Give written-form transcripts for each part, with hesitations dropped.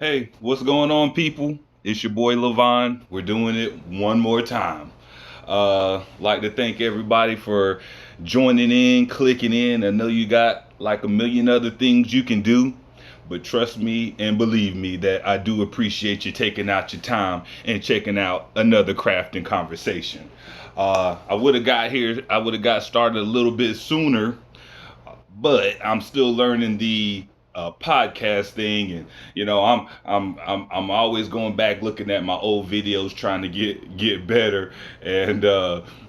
Hey, what's going on, people? It's your boy Levon. We're doing it one more time. Like to thank everybody for joining in, clicking in. I know you got like a million other things you can do, but trust me and believe me that I do appreciate you taking out your time and checking out another crafting conversation. I would have got here, I would have got started a little bit sooner, but I'm still learning the podcast thing, and I'm always going back looking at my old videos trying to get better. And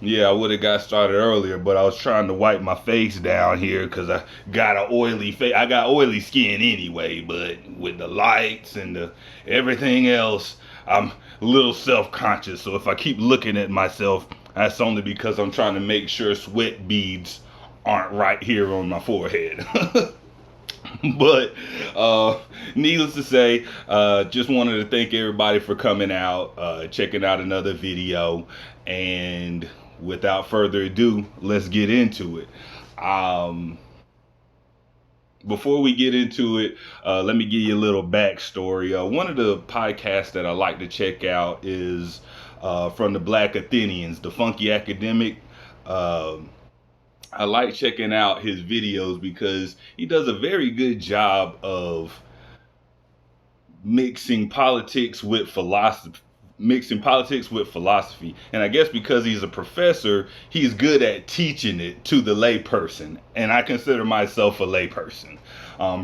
yeah, I would have got started earlier, but I was trying to wipe my face down here because I got an oily face. I got oily skin anyway, but with the lights and the everything else, I'm a little self-conscious. So if I keep looking at myself, that's only because I'm trying to make sure sweat beads aren't right here on my forehead. But needless to say, just wanted to thank everybody for coming out, checking out another video, and without further ado, let's get into it. Um, Before we get into it, let me give you a little backstory. One of the podcasts that I like to check out is from the Black Athenians, the Funky Academic. Um I like checking out his videos because he does a very good job of mixing politics with philosophy. Mixing politics with philosophy. And I guess because he's a professor, he's good at teaching it to the layperson. And I consider myself a layperson.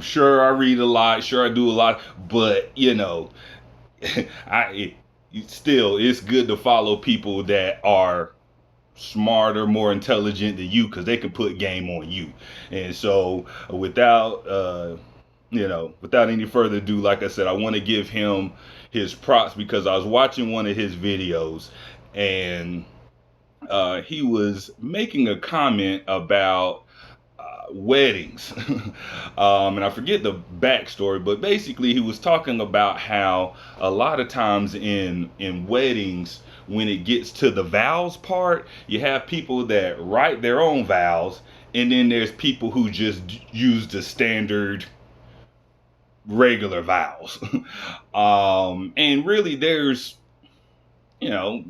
Sure, I read a lot, sure, I do a lot, but I still, it's good to follow people that are smarter, more intelligent than you because they can put game on you. And so, without any further ado, like I said, I want to give him his props because I was watching one of his videos, and he was making a comment about weddings. And I forget the backstory, but basically he was talking about how a lot of times in weddings, when it gets to the vows part, you have people that write their own vows, and then there's people who just use the standard regular vows. And really, you know,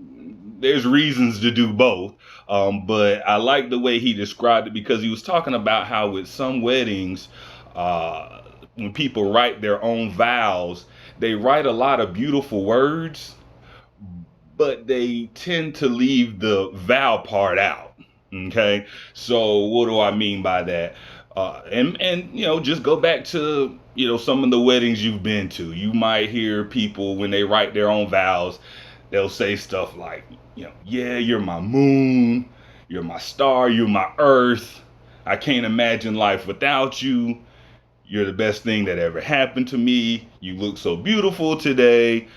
there's reasons to do both. But I like the way he described it because he was talking about how with some weddings, when people write their own vows, they write a lot of beautiful words, but they tend to leave the vow part out. Okay, so what do I mean by that? And just go back to some of the weddings you've been to. You might hear people when they write their own vows, they'll say stuff like, yeah, you're my moon, you're my star, you're my earth. I can't imagine life without you. You're the best thing that ever happened to me. You look so beautiful today.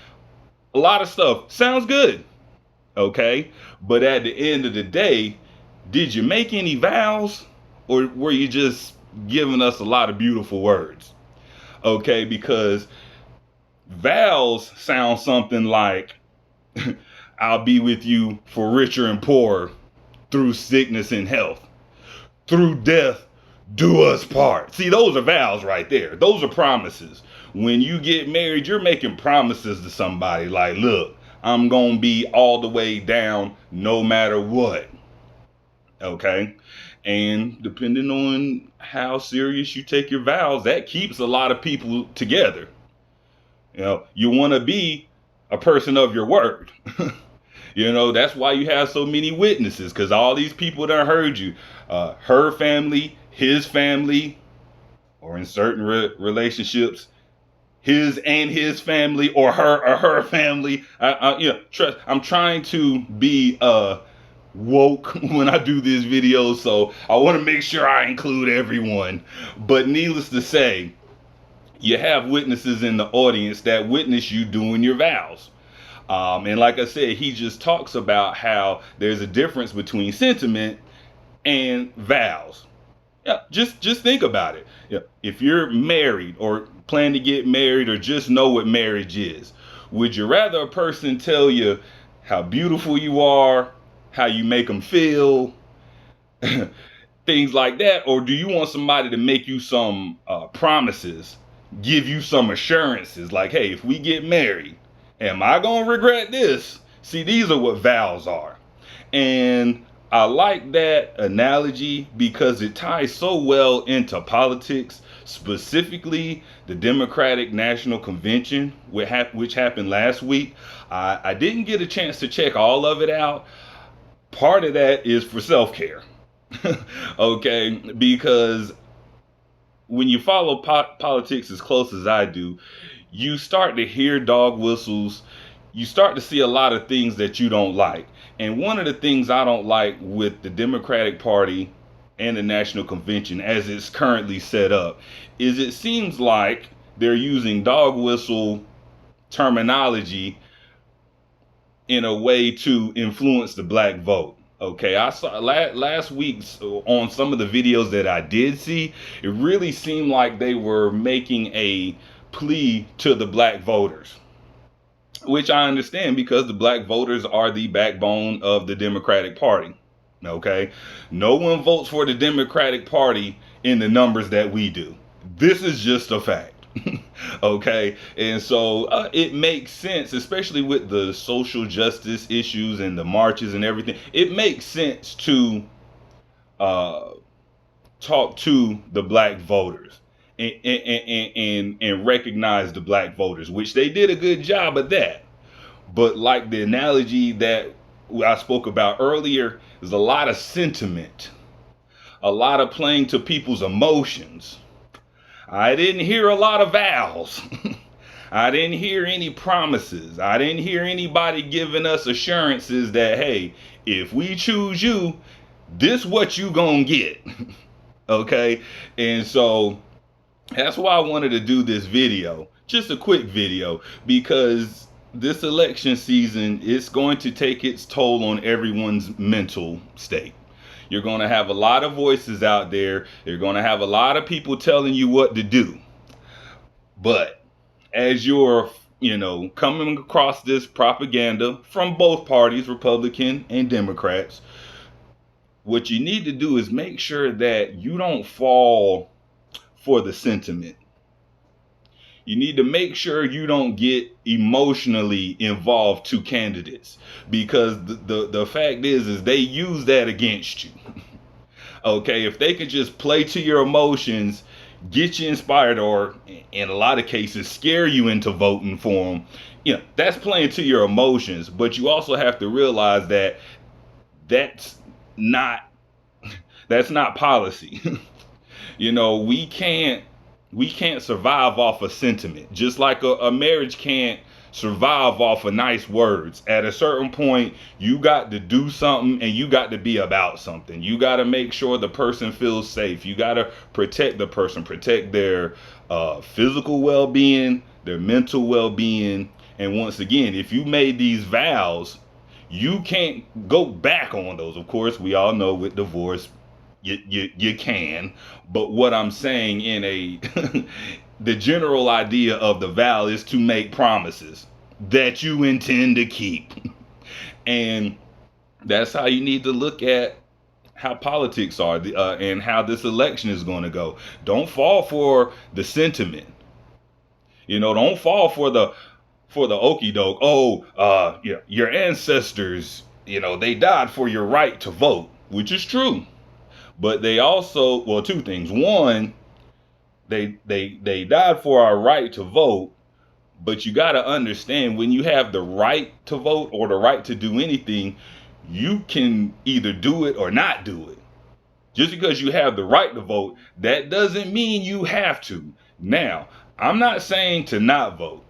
A lot of stuff sounds good, okay? But at the end of the day, did you make any vows, or were you just giving us a lot of beautiful words? Okay, because vows sound something like, I'll be with you for richer and poorer, through sickness and health, through death, do us part. See, those are vows right there. Those are promises. When you get married, you're making promises to somebody like, look, I'm going to be all the way down no matter what. Okay? And depending on how serious you take your vows, that keeps a lot of people together. You want to be a person of your word. That's why you have so many witnesses, because all these people that heard you, her family, his family, or in certain relationships, his and his family, or her family. Trust. I'm trying to be woke when I do these videos, so I want to make sure I include everyone. But needless to say, you have witnesses in the audience that witness you doing your vows. And like I said, he just talks about how there's a difference between sentiment and vows. Yeah, just think about it. Yeah, if you're married or plan to get married or just know what marriage is, would you rather a person tell you how beautiful you are, how you make them feel, things like that, or do you want somebody to make you some promises give you some assurances like, hey, if we get married, am I going to regret this? See, these are what vows are. And I like that analogy because it ties so well into politics, specifically the Democratic National Convention, which happened last week. I didn't get a chance to check all of it out. Part of that is for self-care. Okay, because when you follow politics as close as I do, you start to hear dog whistles. You start to see a lot of things that you don't like. And one of the things I don't like with the Democratic Party and the National Convention as it's currently set up is it seems like they're using dog whistle terminology in a way to influence the black vote. Okay, I saw last week on some of the videos that I did see, it really seemed like they were making a plea to the black voters, which I understand because the black voters are the backbone of the Democratic Party. Okay, no one votes for the Democratic Party in the numbers that we do. This is just a fact. Okay, and so it makes sense, especially with the social justice issues and the marches and everything. It makes sense to talk to the black voters and recognize the black voters, which they did a good job of that. But like the analogy that I spoke about earlier, there's a lot of sentiment, a lot of playing to people's emotions. I didn't hear a lot of vows. I didn't hear any promises. I didn't hear anybody giving us assurances that, hey, if we choose you, this what you gonna get. Okay? And so that's why I wanted to do this video. Just a quick video, because this election season is going to take its toll on everyone's mental state. You're going to have a lot of voices out there. You're going to have a lot of people telling you what to do. But as you're, coming across this propaganda from both parties, Republican and Democrats, what you need to do is make sure that you don't fall for the sentiment. You need to make sure you don't get emotionally involved to candidates, because the fact is they use that against you. Okay, if they could just play to your emotions, get you inspired, or in a lot of cases scare you into voting for them, that's playing to your emotions. But you also have to realize that that's not policy. We can't survive off of sentiment, just like a marriage can't survive off of nice words. At a certain point, you got to do something, and you got to be about something. You got to make sure the person feels safe. You got to protect the person, protect their physical well-being, their mental well-being. And once again, if you made these vows, you can't go back on those. Of course, we all know with divorce, you can, but what I'm saying the general idea of the vow is to make promises that you intend to keep. And that's how you need to look at how politics are, and how this election is going to go. Don't fall for the sentiment. Don't fall for the okie doke. Oh, your ancestors, they died for your right to vote, which is true. But they also, well, two things. One, they died for our right to vote, but you got to understand, when you have the right to vote or the right to do anything, you can either do it or not do it. Just because you have the right to vote, that doesn't mean you have to. Now, I'm not saying to not vote.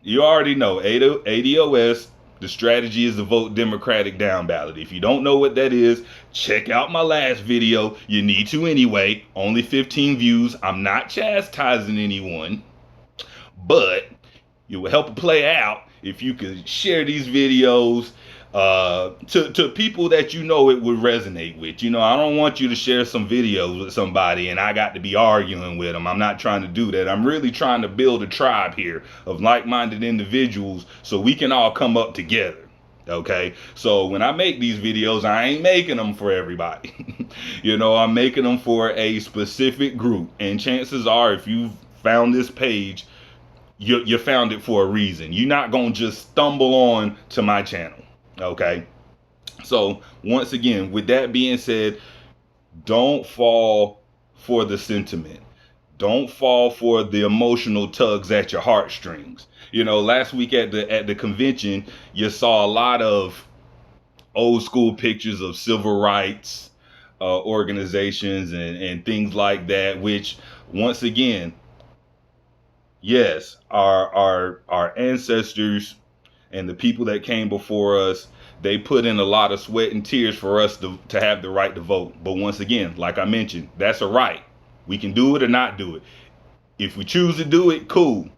You already know, ADOS, the strategy is to vote Democratic down ballot. If you don't know what that is, check out my last video. You need to anyway. Only 15 views. I'm not chastising anyone, but it will help it play out if you could share these videos to people that it would resonate with. I don't want you to share some videos with somebody and I got to be arguing with them. I'm not trying to do that. I'm really trying to build a tribe here of like-minded individuals so we can all come up together. Okay, so when I make these videos, I ain't making them for everybody. I'm making them for a specific group. And chances are, if you've found this page, you found it for a reason. You're not gonna just stumble on to my channel. Okay. So once again, with that being said, don't fall for the sentiment. Don't fall for the emotional tugs at your heartstrings. Last week at the convention, you saw a lot of old school pictures of civil rights organizations and things like that, which once again, yes, our ancestors and the people that came before us, they put in a lot of sweat and tears for us to have the right to vote. But once again, like I mentioned, that's a right. We can do it or not do it. If we choose to do it, cool.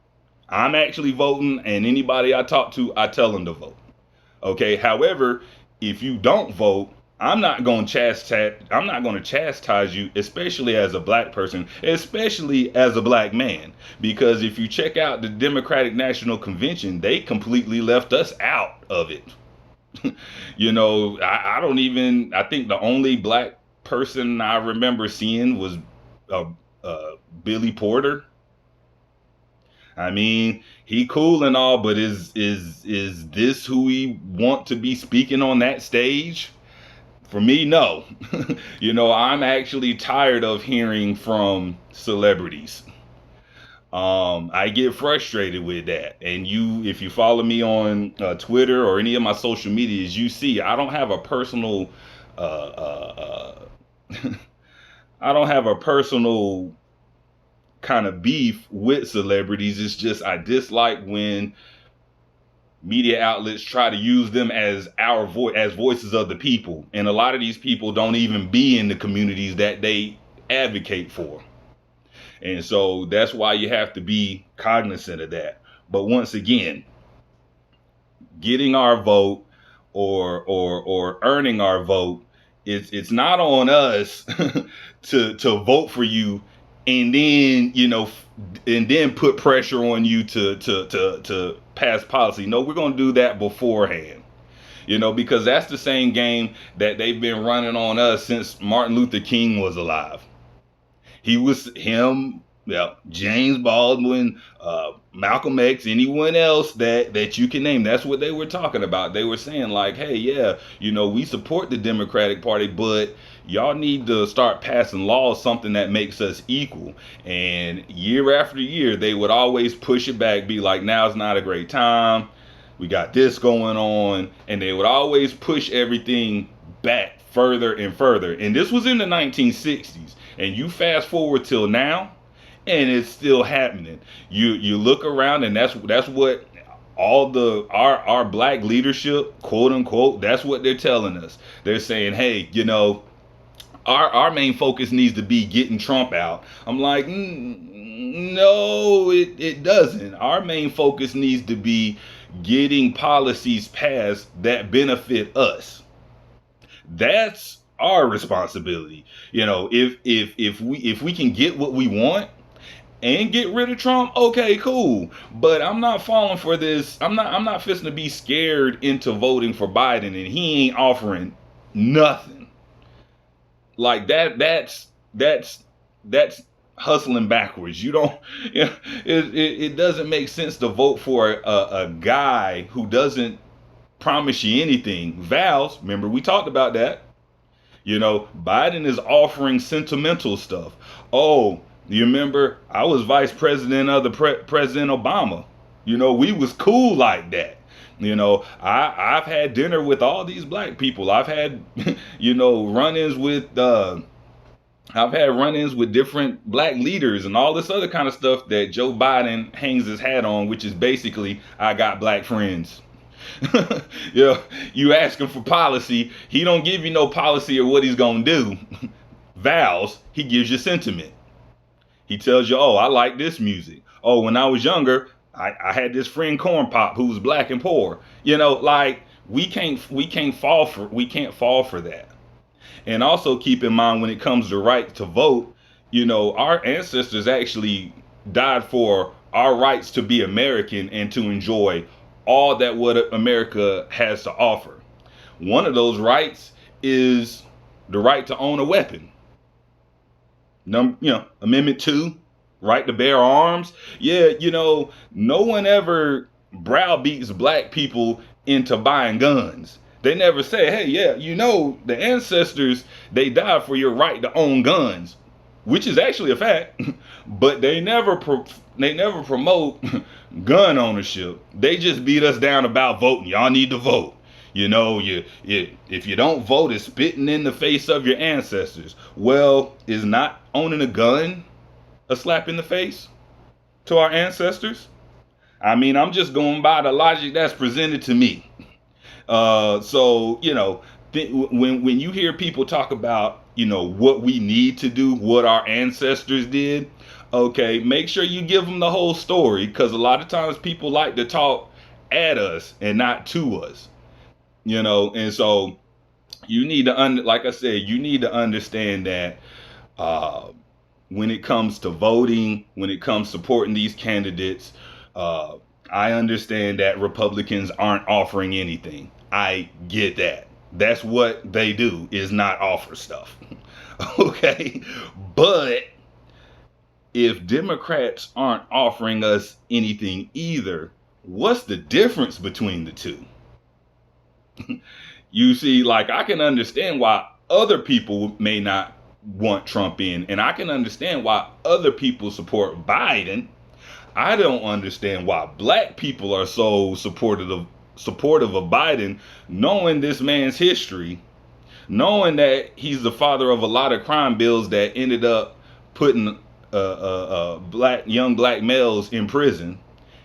I'm actually voting, and anybody I talk to, I tell them to vote. Okay. However, if you don't vote, I'm not going to chastise you, especially as a black person, especially as a black man, because if you check out the Democratic National Convention, they completely left us out of it. I think the only black person I remember seeing was Billy Porter. I mean, he cool and all, but is this who we want to be speaking on that stage? For me, no. I'm actually tired of hearing from celebrities. I get frustrated with that. And if you follow me on Twitter or any of my social medias, you see I don't have a personal I don't have a personal kind of beef with celebrities. It's just I dislike when media outlets try to use them as as voices of the people, and a lot of these people don't even be in the communities that they advocate for. And so that's why you have to be cognizant of that. But once again, getting our vote or earning our vote, it's not on us to vote for you and then put pressure on you to pass policy. No, we're going to do that beforehand. Because that's the same game that they've been running on us since Martin Luther King was alive. James Baldwin, Malcolm X, anyone else that you can name. That's what they were talking about. They were saying like, hey, yeah, we support the Democratic Party, but y'all need to start passing laws, something that makes us equal. And year after year, they would always push it back, be like, now's not a great time. We got this going on. And they would always push everything back further and further. And this was in the 1960s. And you fast forward till now, and it's still happening. You look around, and that's what all our black leadership, quote unquote, that's what they're telling us. They're saying, hey, our main focus needs to be getting Trump out. I'm like, no, it doesn't. Our main focus needs to be getting policies passed that benefit us. That's our responsibility. If we can get what we want and get rid of Trump, okay, cool. But I'm not falling for this. I'm not fixing to be scared into voting for Biden and he ain't offering nothing. Like that's hustling backwards. It doesn't make sense to vote for a guy who doesn't promise you anything. Vows, remember we talked about that. Biden is offering sentimental stuff. Oh, you remember I was vice president of President Obama. We was cool like that. I've had dinner with all these black people. I've had, run-ins with different black leaders and all this other kind of stuff that Joe Biden hangs his hat on, which is basically, I got black friends. You ask him for policy, he don't give you no policy or what he's gonna do. Vows, he gives you sentiment. He tells you, oh, I like this music. Oh, when I was younger, I had this friend Corn Pop who was black and poor. Like we can't fall for that. And also keep in mind when it comes to right to vote, our ancestors actually died for our rights to be American and to enjoy all that what America has to offer. One of those rights is the right to own a weapon. Amendment 2, right? To bear arms. Yeah, no one ever browbeats black people into buying guns. They never say, hey, yeah, the ancestors, they died for your right to own guns, which is actually a fact. But they never promote gun ownership. They just beat us down about voting. Y'all need to vote. If you don't vote, it's spitting in the face of your ancestors. Well, is not owning a gun a slap in the face to our ancestors? I mean, I'm just going by the logic that's presented to me. So when you hear people talk about what we need to do, what our ancestors did, okay, make sure you give them the whole story, because a lot of times people like to talk at us and not to us. And so you need to like I said, you need to understand that uh, when it comes to voting, when it comes supporting these candidates, uh, I understand that Republicans aren't offering anything. I get that. That's what they do, is not offer stuff. Okay. But if Democrats aren't offering us anything either, what's the difference between the two? You see, like, I can understand why other people may not want Trump in, and I can understand why other people support Biden. I don't understand why black people are so supportive of Biden, knowing this man's history, knowing that he's the father of a lot of crime bills that ended up putting young black males in prison.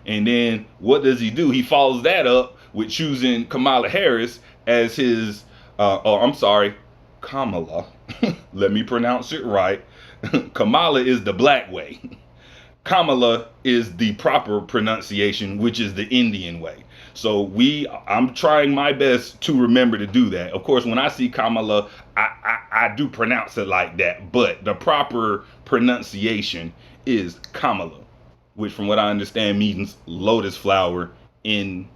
And then what does he do? He follows that up with choosing Kamala Harris as his, I'm sorry, Kamala. Let me pronounce it right. Kamala is the black way. Kamala is the proper pronunciation, which is the Indian way. So I'm trying my best to remember to do that. Of course, when I see Kamala, I do pronounce it like that, but the proper pronunciation is Kamala, which from what I understand means lotus flower in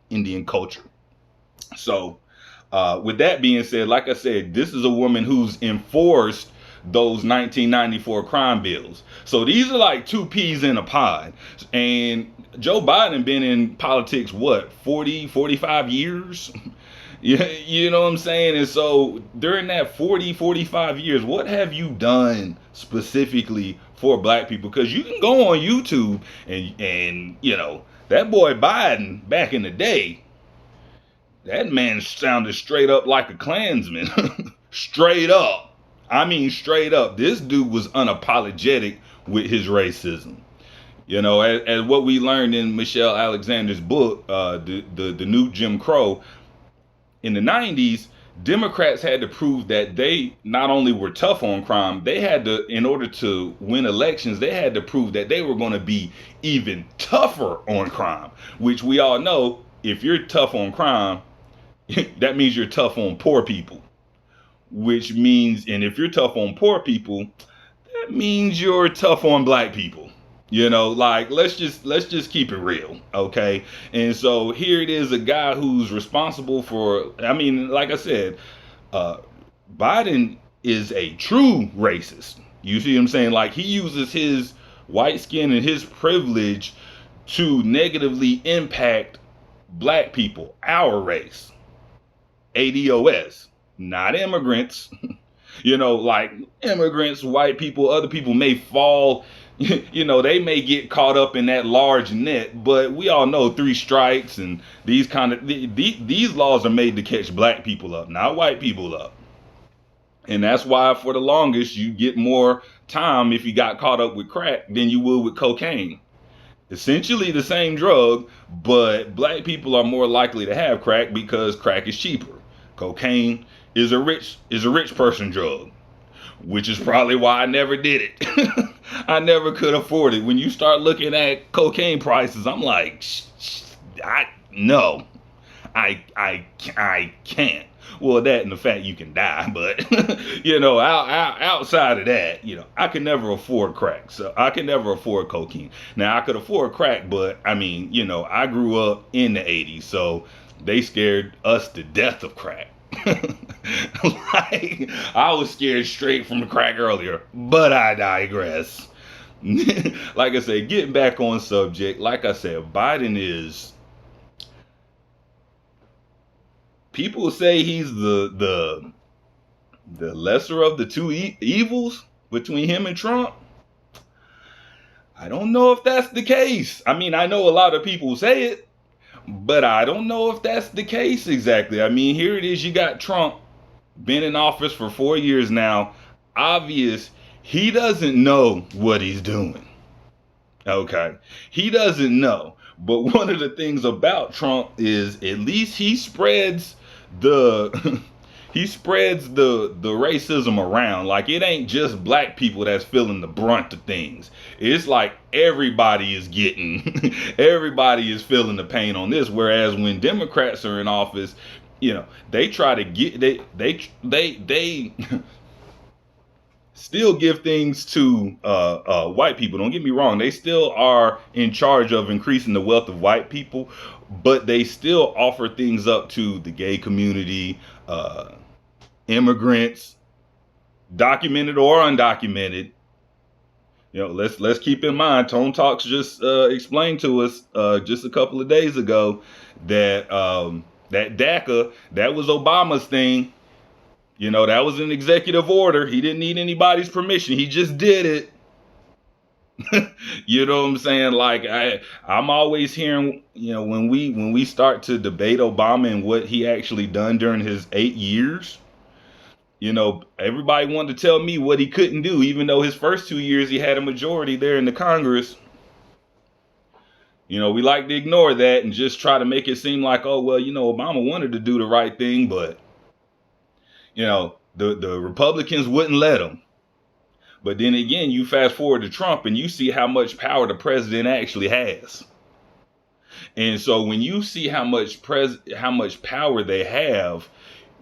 Indian culture. So with that being said, like I said, this is a woman who's enforced those 1994 crime bills. So these are like two peas in a pod. And Joe Biden been in politics, what, 40, 45 years? You know what I'm saying? And so during that 40, 45 years, what have you done specifically for black people? Because you can go on YouTube and that boy Biden back in the day, that man sounded straight up like a Klansman. Straight up. I mean, straight up. This dude was unapologetic with his racism. As what we learned in Michelle Alexander's book, the New Jim Crow, in the 90s, Democrats had to prove that they not only were tough on crime, they had to, in order to win elections, they had to prove that they were going to be even tougher on crime, which we all know, if you're tough on crime, that means you're tough on poor people. Which means, and if you're tough on poor people, that means you're tough on black people. Like, let's just keep it real, okay? And so here it is, a guy who's responsible for, I mean, like I said, Biden is a true racist. You see what I'm saying? Like, he uses his white skin and his privilege to negatively impact black people, our race. ADOS. Not immigrants. Like immigrants, white people, other people may fall, they may get caught up in that large net, but we all know three strikes and these laws are made to catch black people up, not white people up. And that's why for the longest you get more time if you got caught up with crack than you would with cocaine. Essentially the same drug, but black people are more likely to have crack because crack is cheaper. Cocaine is a rich person drug, which is probably why I never did it. I never could afford it. When you start looking at cocaine prices, I'm like, no, I can't. Well, that and the fact you can die, but outside of that, I could never afford crack, so I could never afford cocaine. Now I could afford crack, but I mean, I grew up in the '80s, so they scared us to death of crack. Like, I was scared straight from the crack earlier, but I digress. Like I said, getting back on subject, like I said, Biden is, people say he's the lesser of the two evils between him and Trump. I don't know if that's the case. I mean, I know a lot of people say it, but I don't know if that's the case exactly. I mean, here it is. You got Trump, been in office for 4 years now. Obvious, he doesn't know what he's doing. Okay. He doesn't know. But one of the things about Trump is at least he spreads the he spreads the racism around. Like, it ain't just black people that's feeling the brunt of things. It's like everybody is getting everybody is feeling the pain on this. Whereas when Democrats are in office, they try to get they still give things to white people. Don't get me wrong. They still are in charge of increasing the wealth of white people, but they still offer things up to the gay community, immigrants, documented or undocumented. Let's keep in mind, Tone Talks just explained to us just a couple of days ago that that DACA, that was Obama's thing. That was an executive order. He didn't need anybody's permission. He just did it. You know what I'm saying? Like, I'm always hearing, when we start to debate Obama and what he actually done during his 8 years, everybody wanted to tell me what he couldn't do, even though his first 2 years he had a majority there in the Congress. We like to ignore that and just try to make it seem like, oh, well, Obama wanted to do the right thing, but the Republicans wouldn't let him. But then again, you fast forward to Trump and you see how much power the president actually has. And so when you see how much power they have,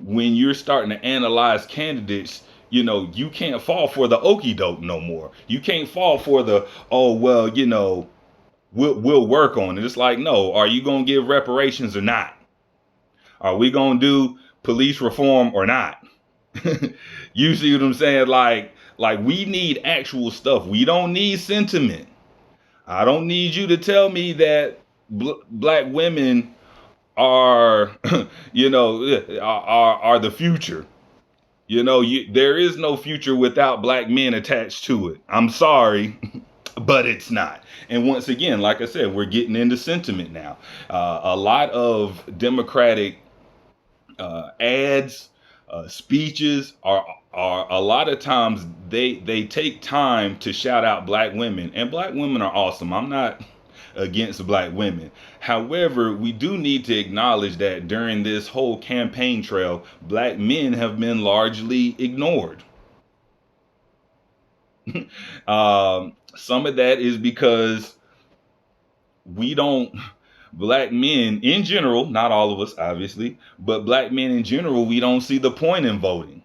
when you're starting to analyze candidates, you can't fall for the okie doke no more. You can't fall for the, oh, well, we'll work on it. It's like, no, are you going to give reparations or not? Are we going to do police reform or not? You see what I'm saying? Like we need actual stuff. We don't need sentiment. I don't need you to tell me that black women are, are the future. There is no future without black men attached to it. I'm sorry, but it's not. And once again, like I said, we're getting into sentiment now. A lot of Democratic ads, speeches are a lot of times they take time to shout out black women, and black women are awesome. I'm not against black women. However, we do need to acknowledge that during this whole campaign trail, black men have been largely ignored. Some of that is because black men in general, not all of us obviously, but black men in general, we don't see the point in voting.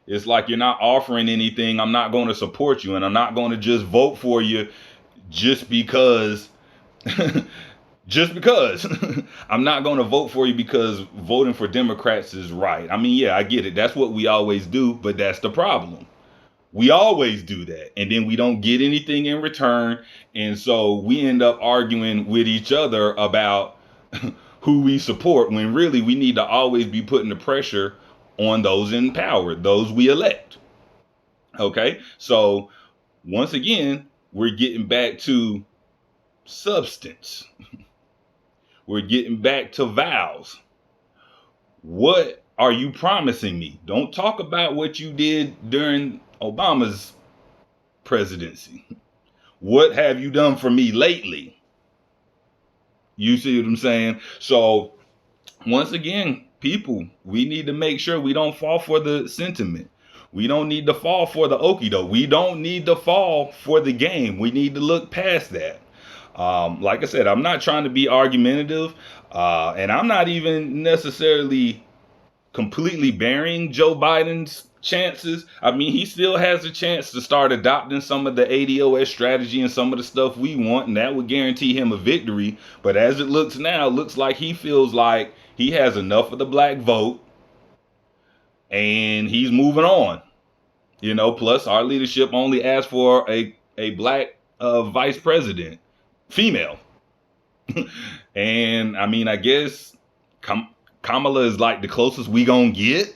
It's like, you're not offering anything. I'm not going to support you, and I'm not going to just vote for you just because I'm not going to vote for you because voting for Democrats is right. I mean, yeah, I get it. That's what we always do, but that's the problem. We always do that, and then we don't get anything in return, and so we end up arguing with each other about who we support, when really we need to always be putting the pressure on those in power, those we elect. Okay, so once again, we're getting back to substance. We're getting back to vows. What are you promising me? Don't talk about what you did during Obama's presidency. What have you done for me lately? You see what I'm saying? So once again, people, we need to make sure we don't fall for the sentiment. We don't need to fall for the okie doke. We don't need to fall for the game. We need to look past that. Like I said, I'm not trying to be argumentative, and I'm not even necessarily completely burying Joe Biden's chances. I mean, he still has a chance to start adopting some of the ADOS strategy and some of the stuff we want, and that would guarantee him a victory. But as it looks now, it looks like he feels like he has enough of the black vote and he's moving on. Plus our leadership only asked for a a black vice president, female. And I mean, I guess Kamala is like the closest we gonna get,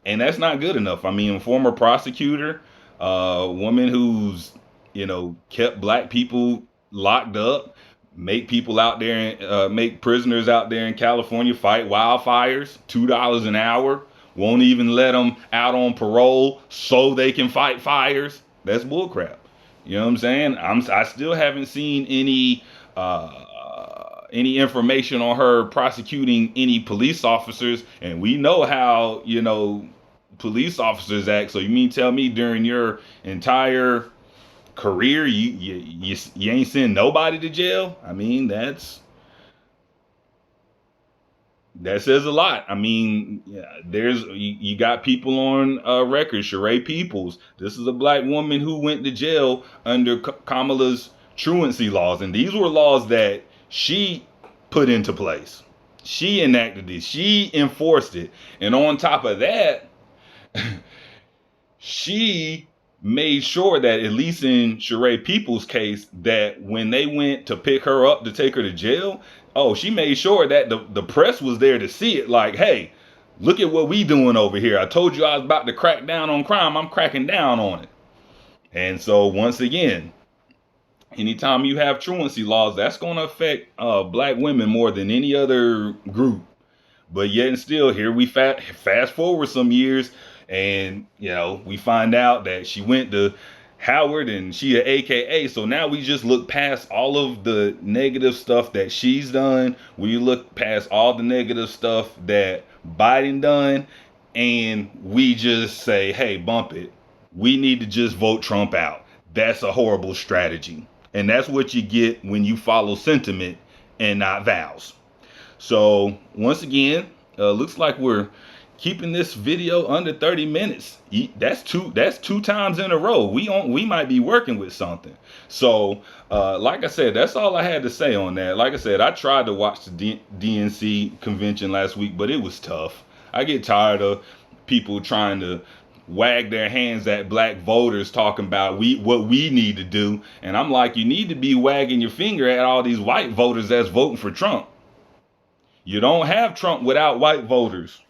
and that's not good enough. I mean, former prosecutor, woman who's kept black people locked up, make people out there, make prisoners out there in California fight wildfires, $2 an hour, won't even let them out on parole so they can fight fires. That's bullcrap. You know what I'm saying? I still haven't seen any information on her prosecuting any police officers, and we know how police officers act. So you mean tell me during your entire career you ain't send nobody to jail? I mean, that says a lot. I mean, yeah, you got people on record. Sheree Peoples. This is a black woman who went to jail under Kamala's truancy laws, and these were laws that she put into place. She enacted this. She enforced it, and on top of that, she made sure that, at least in Sheree Peoples' case, that when they went to pick her up to take her to jail, she made sure that the press was there to see it. Like, hey, look at what we doing over here. I told you I was about to crack down on crime. I'm cracking down on it. And so once again, anytime you have truancy laws, that's going to affect black women more than any other group. But yet and still, here we fast forward some years, and we find out that she went to Howard and she an AKA. So now we just look past all of the negative stuff that she's done. We look past all the negative stuff that Biden done, and we just say, hey, bump it. We need to just vote Trump out. That's a horrible strategy. And that's what you get when you follow sentiment and not vows. So once again, looks like we're keeping this video under 30 minutes. That's two times in a row. We might be working with something. So like I said, that's all I had to say on that. Like I said, I tried to watch the DNC convention last week, but it was tough. I get tired of people trying to wag their hands at black voters talking about what we need to do. And I'm like, you need to be wagging your finger at all these white voters that's voting for Trump. You don't have Trump without white voters.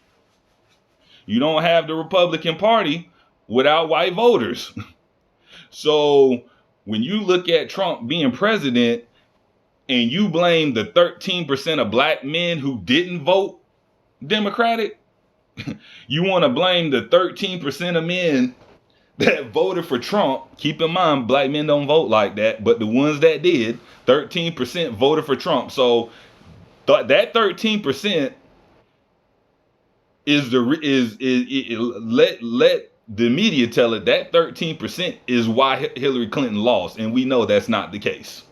You don't have the Republican Party without white voters. So when you look at Trump being president and you blame the 13% of black men who didn't vote Democratic, you want to blame the 13% of men that voted for Trump. Keep in mind, black men don't vote like that, but the ones that did, 13% voted for Trump. So that 13% let the media tell it. That 13% is why Hillary Clinton lost, and we know that's not the case.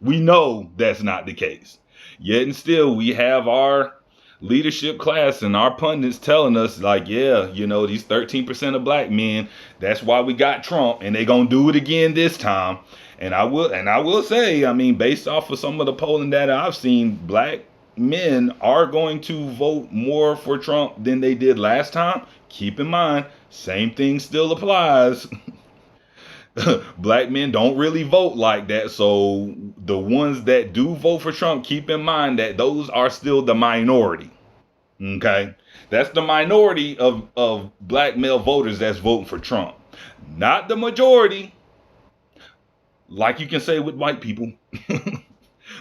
We know that's not the case. Yet and still, we have our leadership class and our pundits telling us, like, yeah, these 13% of black men, that's why we got Trump, and they gonna do it again this time. And I will say, I mean, based off of some of the polling data I've seen, black men are going to vote more for Trump than they did last time. Keep in mind, same thing still applies. Black men don't really vote like that. So the ones that do vote for Trump, keep in mind that those are still the minority. Okay? That's the minority of black male voters that's voting for Trump. Not the majority. Like you can say with white people.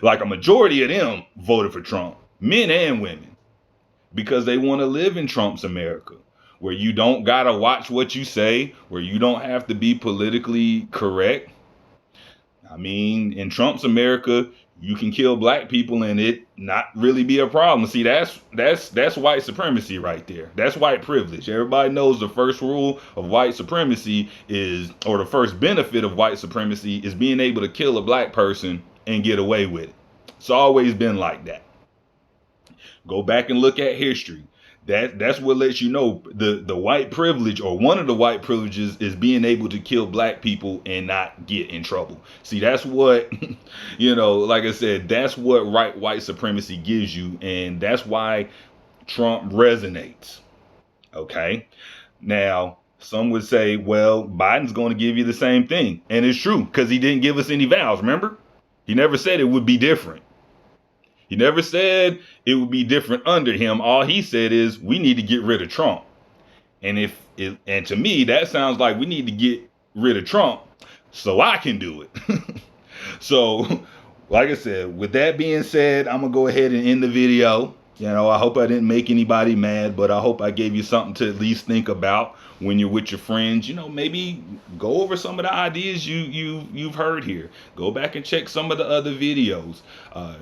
Like a majority of them voted for Trump, men and women, because they want to live in Trump's America, where you don't got to watch what you say, where you don't have to be politically correct. I mean, in Trump's America, you can kill black people and it not really be a problem. See, that's white supremacy right there. That's white privilege. Everybody knows the first rule of white supremacy or the first benefit of white supremacy is being able to kill a black person and get away with it. It's always been like that. Go back and look at history. That's what lets you know the white privilege, or one of the white privileges, is being able to kill black people and not get in trouble. See, that's what, like I said, that's what white supremacy gives you. And that's why Trump resonates. Okay. Now, Some would say, well, Biden's going to give you the same thing. And it's true, because he didn't give us any vows, remember? He never said it would be different. He never said it would be different under him. All he said is we need to get rid of Trump. And to me, that sounds like we need to get rid of Trump so I can do it. So, like I said, with that being said, I'm gonna go ahead and end the video. You know, I hope I didn't make anybody mad, but I hope I gave you something to at least think about when you're with your friends. You know, maybe go over some of the ideas you've heard here. Go back and check some of the other videos.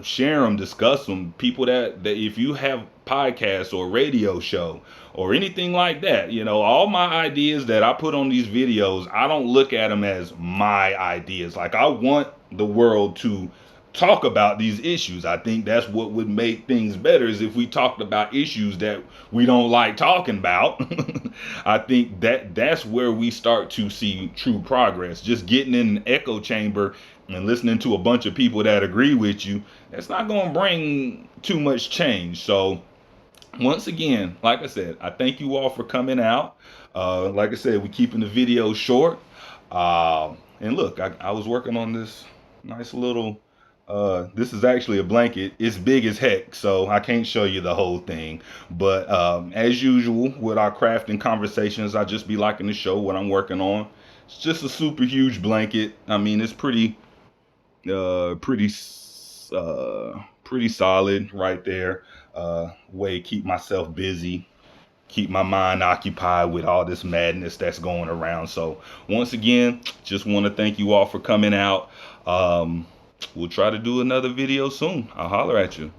Share them, discuss them. People that if you have podcasts or radio show or anything like that, you know, all my ideas that I put on these videos, I don't look at them as my ideas. Like, I want the world to talk about these issues. I think that's what would make things better, is if we talked about issues that we don't like talking about. I think that's where we start to see true progress. Just getting in an echo chamber and listening to a bunch of people that agree with you, that's not going to bring too much change. So once again, like I said, I thank you all for coming out. Like I said, we're keeping the video short. And look, I was working on this nice little, this is actually a blanket. It's big as heck, so I can't show you the whole thing. But as usual with our crafting conversations, I just be liking to show what I'm working on. It's just a super huge blanket. I mean, it's pretty solid right there. Way to keep myself busy, keep my mind occupied with all this madness that's going around. So once again, just want to thank you all for coming out. We'll try to do another video soon. I'll holler at you.